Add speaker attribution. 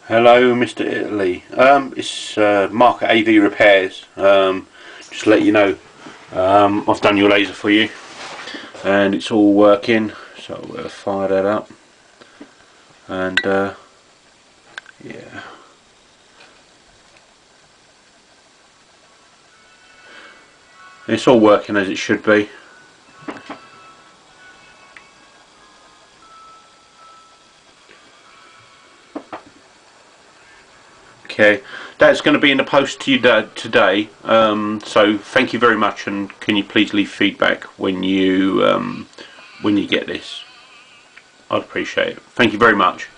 Speaker 1: Hello, Mr. Italy. It's Mark at AV Repairs. Just to let you know, I've done your laser for you, and it's all working. So we'll fire that up, and yeah, it's all working as it should be. Okay, that's going to be in the post to you today. So thank you very much, and can you please leave feedback when you get this? I'd appreciate it. Thank you very much.